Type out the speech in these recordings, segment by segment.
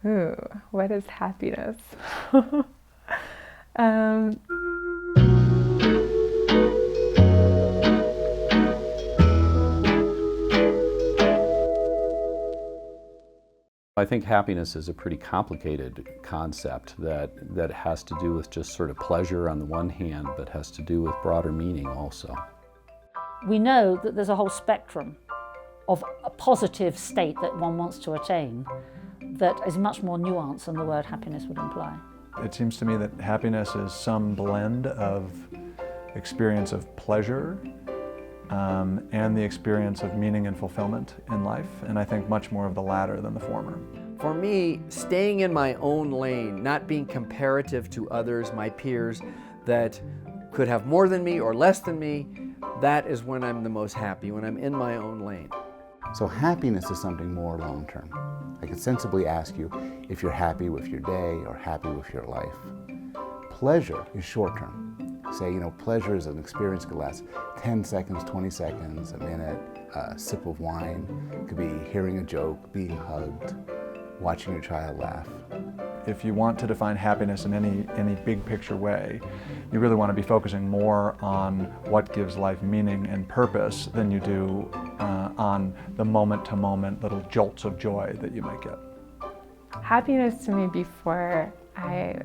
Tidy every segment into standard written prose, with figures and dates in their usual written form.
Ooh, what is happiness? um, I think happiness is a pretty complicated concept that has to do with just sort of pleasure on the one hand, but has to do with broader meaning also. We know that there's a whole spectrum of a positive state that one wants to attain that is much more nuanced than the word happiness would imply. It seems to me that happiness is some blend of experience of pleasure and the experience of meaning and fulfillment in life, and I think much more of the latter than the former. For me, staying in my own lane, not being comparative to others, my peers, that could have more than me or less than me, that is when I'm the most happy, when I'm in my own lane. So happiness is something more long-term. I could sensibly ask you if you're happy with your day or happy with your life. Pleasure is short-term. Say, pleasure is an experience that could last 10 seconds, 20 seconds, a minute, a sip of wine. It could be hearing a joke, being hugged, watching your child laugh. If you want to define happiness in any big picture way, you really want to be focusing more on what gives life meaning and purpose than you do on the moment-to-moment little jolts of joy that you might get. Happiness to me before I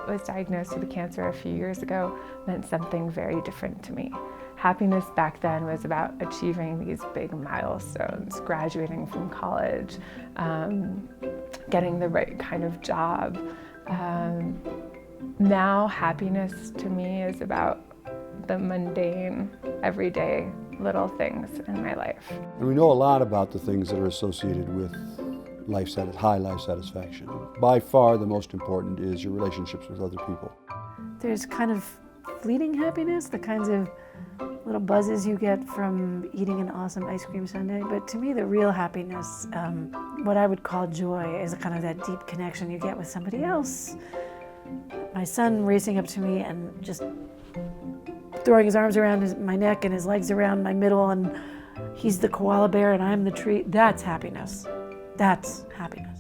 was diagnosed with cancer a few years ago meant something very different to me. Happiness back then was about achieving these big milestones, graduating from college, getting the right kind of job. Now happiness to me is about the mundane, everyday little things in my life. And we know a lot about the things that are associated with high life satisfaction. By far the most important is your relationships with other people. There's kind of fleeting happiness, the kinds of little buzzes you get from eating an awesome ice cream sundae. But to me, the real happiness, what I would call joy, is kind of that deep connection you get with somebody else. My son racing up to me and just throwing his arms around my neck and his legs around my middle, and he's the koala bear and I'm the tree. That's happiness. That's happiness.